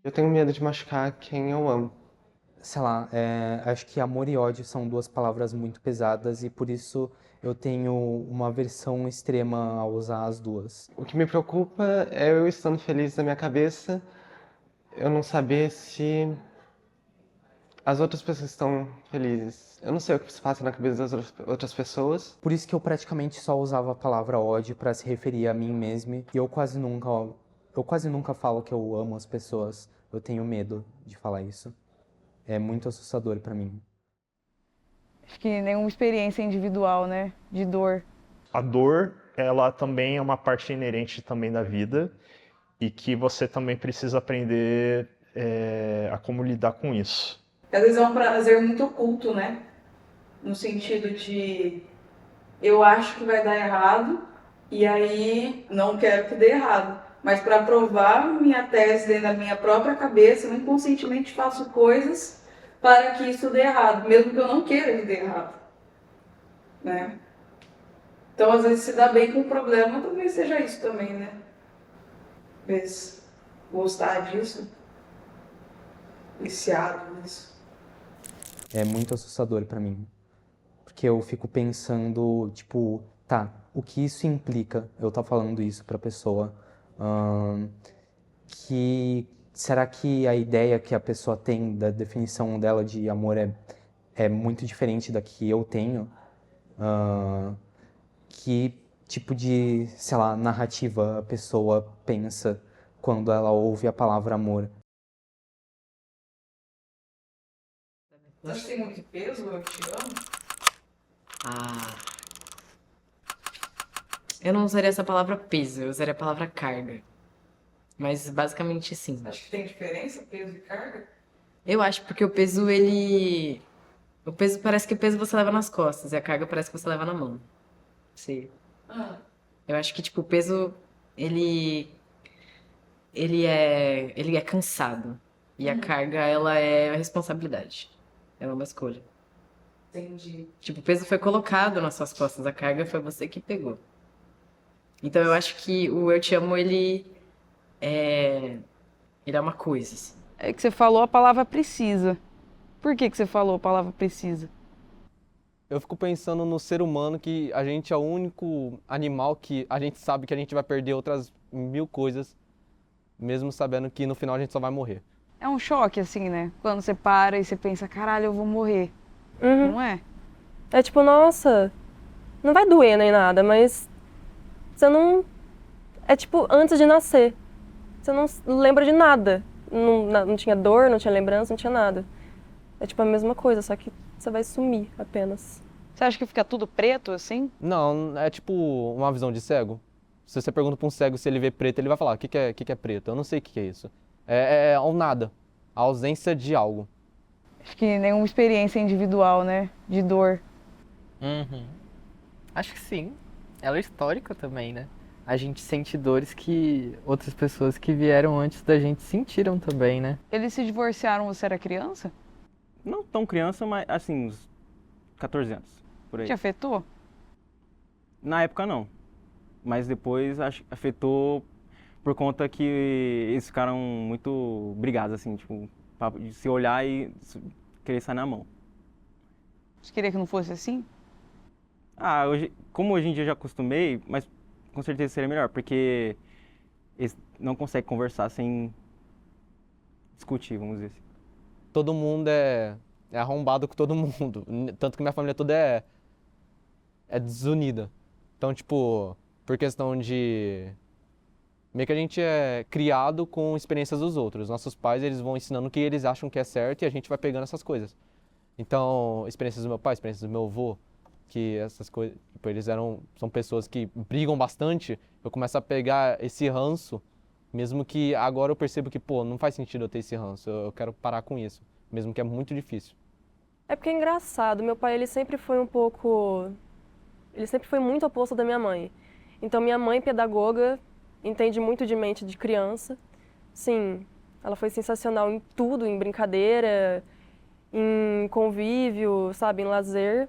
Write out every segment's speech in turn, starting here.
Eu tenho medo de machucar quem eu amo. Sei lá, acho que amor e ódio são duas palavras muito pesadas e por isso eu tenho uma aversão extrema a usar as duas. O que me preocupa é eu estando feliz na minha cabeça, eu não saber se as outras pessoas estão felizes. Eu não sei o que se passa na cabeça das outras pessoas. Por isso que eu praticamente só usava a palavra ódio para se referir a mim mesmo e eu quase nunca falo que eu amo as pessoas. Eu tenho medo de falar isso. É muito assustador para mim. Acho que nenhuma experiência individual, né? De dor. A dor, ela também é uma parte inerente também da vida e que você também precisa aprender a como lidar com isso. Às vezes é um prazer muito oculto, né? No sentido de eu acho que vai dar errado e aí não quero que dê errado. Mas para provar minha tese dentro da minha própria cabeça, eu inconscientemente faço coisas para que isso dê errado, mesmo que eu não queira que dê errado. Né? Então, às vezes, se dá bem com o problema, talvez seja isso também, né? Às vezes, gostar disso, viciado nisso. É muito assustador para mim. Porque eu fico pensando, tipo, tá, o que isso implica? Eu tô falando isso pra pessoa. Ahn, será que a ideia que a pessoa tem da definição dela de amor é muito diferente da que eu tenho? Ahn, que tipo de, sei lá, narrativa a pessoa pensa quando ela ouve a palavra amor? Você acha que tem muito peso, eu te amo? Ah, eu não usaria essa palavra peso, eu usaria a palavra carga. Mas basicamente sim. Acho que tem diferença, peso e carga? Eu acho porque o peso, ele. O peso parece que o peso você leva nas costas e a carga parece que você leva na mão. Sim. Ah, Eu acho que, tipo, o peso, ele. Ele é cansado. E a carga, ela é a responsabilidade. Ela é uma escolha. entendi. Tipo, o peso foi colocado nas suas costas, a carga foi você que pegou. Então eu acho que o eu te amo, ele é uma coisa, assim. É que você falou a palavra precisa. Por que você falou a palavra precisa? Eu fico pensando no ser humano, que a gente é o único animal que a gente sabe que a gente vai perder outras 1000 coisas, mesmo sabendo que no final a gente só vai morrer. É um choque, assim, né? Quando você para e você pensa, caralho, eu vou morrer. Uhum. Não é? É tipo, nossa, não vai doer nem nada, mas você não... É tipo, antes de nascer. Você não lembra de nada. Não tinha dor, não tinha lembrança, não tinha nada. É tipo a mesma coisa, só que você vai sumir apenas. Você acha que fica tudo preto, assim? Não, é tipo uma visão de cego. Se você pergunta pra um cego se ele vê preto, ele vai falar, o que é preto? Eu não sei o que é isso. É o nada, a ausência de algo. Acho que nenhuma experiência individual, né? De dor. Uhum. Acho que sim. Ela é histórica também, né? A gente sente dores que outras pessoas que vieram antes da gente sentiram também, né? Eles se divorciaram, você era criança? Não tão criança, mas assim, uns 14 anos, por aí. Te afetou? Na época não, mas depois afetou por conta que eles ficaram muito brigados, assim, tipo, de se olhar e querer sair na mão. Você queria que não fosse assim? Como hoje em dia eu já acostumei, mas com certeza seria melhor, porque eles não conseguem conversar sem discutir, vamos dizer assim. Todo mundo é arrombado com todo mundo, tanto que minha família toda é desunida. Então, tipo, por questão de... Meio que a gente é criado com experiências dos outros. Nossos pais, eles vão ensinando o que eles acham que é certo e a gente vai pegando essas coisas. Então, experiências do meu pai, experiências do meu avô, que essas coisas, tipo, são pessoas que brigam bastante, eu começo a pegar esse ranço, mesmo que agora eu percebo que, pô, não faz sentido eu ter esse ranço, eu quero parar com isso. mesmo que é muito difícil. É porque é engraçado, meu pai ele sempre foi ele sempre foi muito oposto da minha mãe. Então minha mãe, pedagoga, entende muito de mente de criança. Sim, ela foi sensacional em tudo, em brincadeira, em convívio, sabe, em lazer.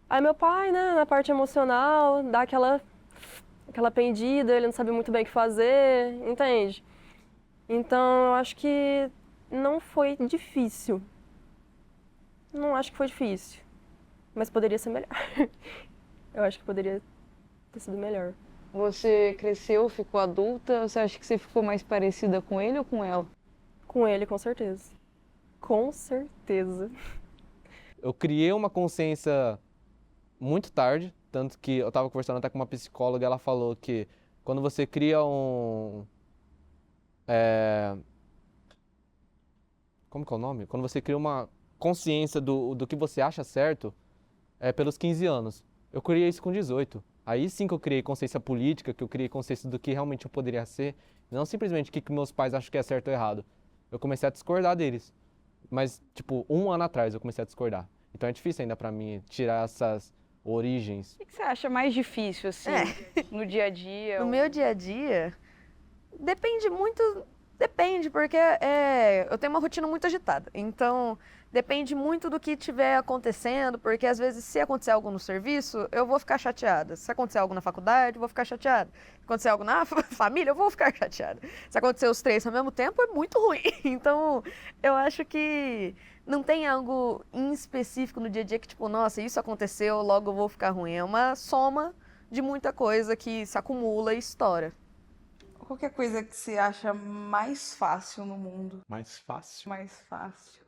Aí meu pai, né, na parte emocional, dá aquela pendida, ele não sabe muito bem o que fazer, entende? Então eu acho que não foi difícil. Não acho que foi difícil, mas poderia ser melhor. Eu acho que poderia ter sido melhor. Você cresceu, ficou adulta, você acha que você ficou mais parecida com ele ou com ela? Com ele, com certeza. Com certeza. Eu criei uma consciência muito tarde, tanto que eu estava conversando até com uma psicóloga, ela falou que quando você cria como que é o nome? Quando você cria uma consciência do que você acha certo, é pelos 15 anos. Eu criei isso com 18. Aí sim que eu criei consciência política, que eu criei consciência do que realmente eu poderia ser, não simplesmente o que meus pais acham que é certo ou errado. Eu comecei a discordar deles. Mas, tipo, 1 ano atrás eu comecei a discordar. Então é difícil ainda pra mim tirar essas origens. O que você acha mais difícil, assim, no dia a dia? No meu dia a dia, depende muito, depende, porque eu tenho uma rotina muito agitada. Então, depende muito do que estiver acontecendo, porque às vezes se acontecer algo no serviço, eu vou ficar chateada. Se acontecer algo na faculdade, eu vou ficar chateada. Se acontecer algo na família, eu vou ficar chateada. Se acontecer os 3 ao mesmo tempo, é muito ruim. Então, eu acho que não tem algo em específico no dia a dia que, tipo, nossa, isso aconteceu, logo eu vou ficar ruim. É uma soma de muita coisa que se acumula e estoura. Qualquer coisa que você acha mais fácil no mundo. Mais fácil? Mais fácil.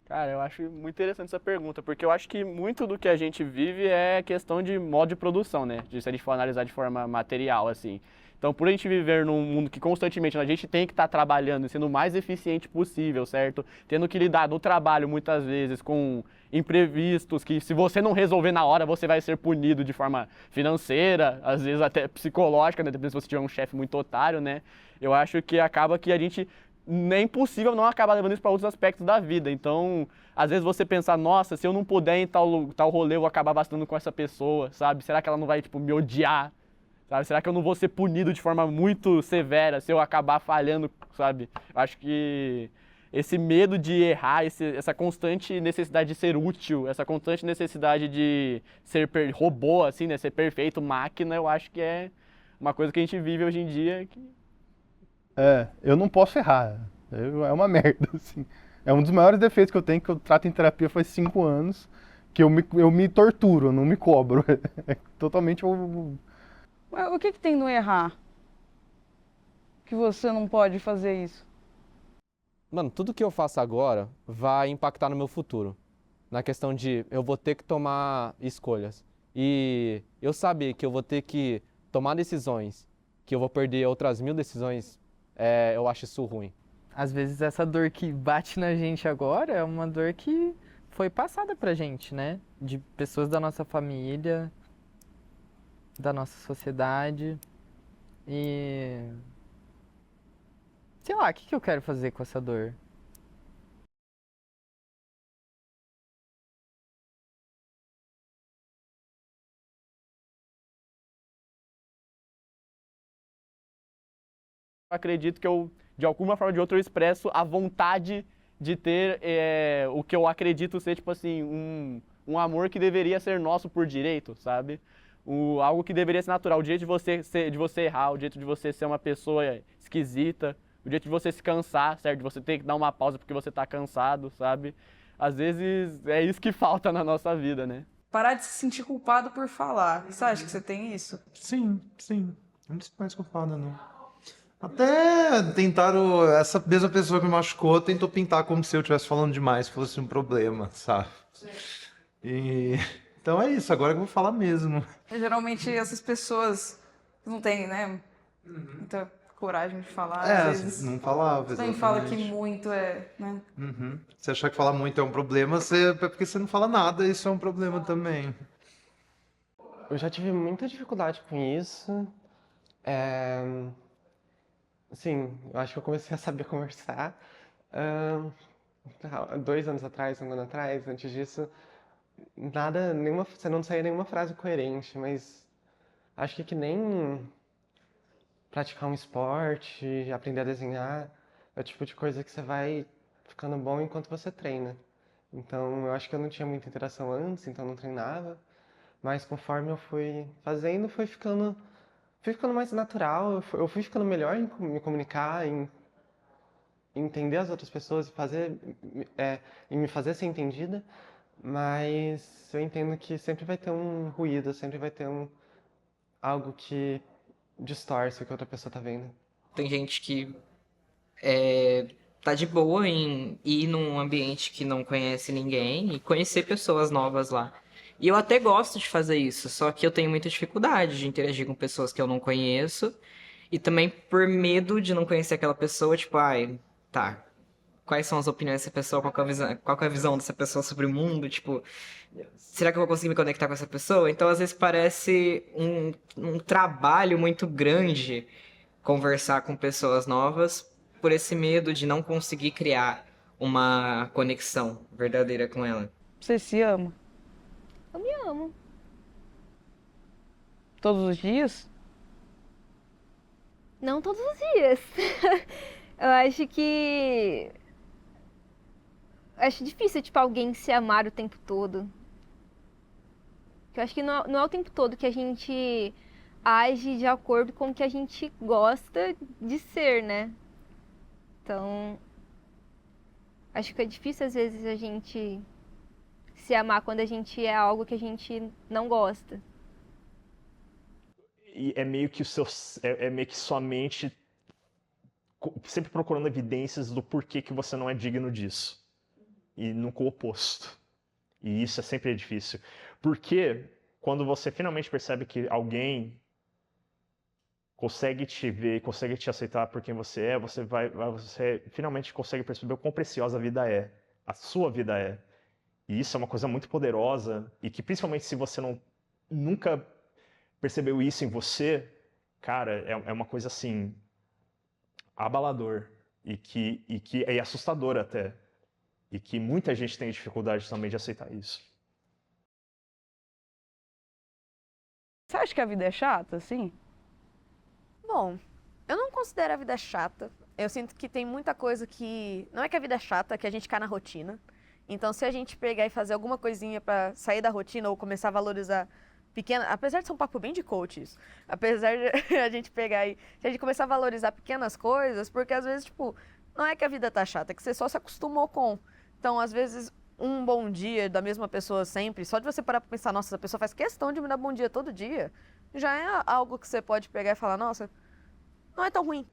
Cara, eu acho muito interessante essa pergunta, porque eu acho que muito do que a gente vive é questão de modo de produção, né? Se a gente for analisar de forma material, assim. Então, por a gente viver num mundo que constantemente a gente tem que estar trabalhando, sendo o mais eficiente possível, certo? Tendo que lidar no trabalho, muitas vezes, com imprevistos, que se você não resolver na hora, você vai ser punido de forma financeira, às vezes até psicológica, né? Dependendo se você tiver um chefe muito otário, né? Eu acho que acaba que a gente... É impossível não acabar levando isso para outros aspectos da vida. Então, às vezes você pensar, nossa, se eu não puder ir em tal rolê, eu vou acabar bastando com essa pessoa, sabe? Será que ela não vai, tipo, me odiar? Sabe? Será que eu não vou ser punido de forma muito severa se eu acabar falhando, sabe? Eu acho que esse medo de errar, essa constante necessidade de ser útil, essa constante necessidade de ser robô, assim, né? Ser perfeito, máquina, eu acho que é uma coisa que a gente vive hoje em dia. Eu não posso errar. É uma merda, assim. É um dos maiores defeitos que eu tenho, que eu trato em terapia faz 5 anos, que eu me torturo, eu não me cobro. É totalmente... O que tem no errar? Que você não pode fazer isso? Mano, tudo que eu faço agora vai impactar no meu futuro. Na questão de eu vou ter que tomar escolhas. E eu saber que eu vou ter que tomar decisões, que eu vou perder outras 1000 decisões, eu acho isso ruim. Às vezes essa dor que bate na gente agora é uma dor que foi passada pra gente, né? De pessoas da nossa família, da nossa sociedade. E... sei lá, o que eu quero fazer com essa dor? Acredito que eu, de alguma forma ou de outra, eu expresso a vontade de ter o que eu acredito ser, tipo assim, um amor que deveria ser nosso por direito, sabe? Algo que deveria ser natural, o jeito de você errar, o jeito de você ser uma pessoa esquisita, o jeito de você se cansar, certo? De você ter que dar uma pausa porque você tá cansado, sabe? Às vezes é isso que falta na nossa vida, né? Parar de se sentir culpado por falar. Você acha que você tem isso? Sim. Não me sinto mais culpada, não. Até tentaram, essa mesma pessoa que me machucou tentou pintar como se eu estivesse falando demais, fosse um problema, sabe? Então é isso, agora que eu vou falar mesmo. Geralmente essas pessoas não têm, né, muita coragem de falar. Às vezes não falava, exatamente. Nem fala que muito né? Uhum. Se achar que falar muito é um problema, é porque você não fala nada, isso é um problema também. Eu já tive muita dificuldade com isso. Sim, eu acho que eu comecei a saber conversar, hã, 2 anos atrás, 1 ano atrás. Antes disso, você não saía nenhuma frase coerente, mas acho que nem praticar um esporte, aprender a desenhar, é o tipo de coisa que você vai ficando bom enquanto você treina. Então, eu acho que eu não tinha muita interação antes, então não treinava, mas conforme eu fui fazendo, fui ficando mais natural, eu fui ficando melhor em me comunicar, em entender as outras pessoas e me fazer ser entendida, mas eu entendo que sempre vai ter um ruído, sempre vai ter algo que distorce o que a outra pessoa tá vendo. Tem gente que tá de boa em ir num ambiente que não conhece ninguém e conhecer pessoas novas lá. E eu até gosto de fazer isso, só que eu tenho muita dificuldade de interagir com pessoas que eu não conheço e também por medo de não conhecer aquela pessoa, tipo, ai, tá, quais são as opiniões dessa pessoa, qual que é a visão dessa pessoa sobre o mundo, tipo, será que eu vou conseguir me conectar com essa pessoa? Então, às vezes, parece um trabalho muito grande conversar com pessoas novas por esse medo de não conseguir criar uma conexão verdadeira com ela. Você se ama? Eu me amo. Todos os dias? Não todos os dias. Eu acho que. Acho difícil, tipo, alguém se amar o tempo todo. Eu acho que não é o tempo todo que a gente age de acordo com o que a gente gosta de ser, né? Então, acho que é difícil às vezes a gente se amar quando a gente é algo que a gente não gosta. E é meio que é meio que sua mente sempre procurando evidências do porquê que você não é digno disso. E nunca o oposto. E isso é sempre difícil. Porque quando você finalmente percebe que alguém consegue te ver, consegue te aceitar por quem você é, você finalmente consegue perceber o quão preciosa a vida é. A sua vida é. E isso é uma coisa muito poderosa e que principalmente se você nunca percebeu isso em você, cara, é uma coisa assim abalador e que é assustador até. E que muita gente tem dificuldade também de aceitar isso. Você acha que a vida é chata, assim? Bom, eu não considero a vida chata. Eu sinto que tem muita coisa que... Não é que a vida é chata, é que a gente cai na rotina. Então, se a gente pegar e fazer alguma coisinha pra sair da rotina ou começar a valorizar pequenas... Apesar de ser um papo bem de coach isso. Apesar de a gente pegar e... Se a gente começar a valorizar pequenas coisas, porque às vezes, tipo... Não é que a vida tá chata, é que você só se acostumou com... Então, às vezes, um bom dia da mesma pessoa sempre, só de você parar pra pensar, nossa, essa pessoa faz questão de me dar bom dia todo dia, já é algo que você pode pegar e falar, nossa, não é tão ruim.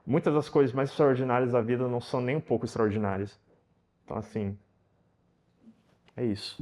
Muitas das coisas mais extraordinárias da vida não são nem um pouco extraordinárias. Então, assim, é isso.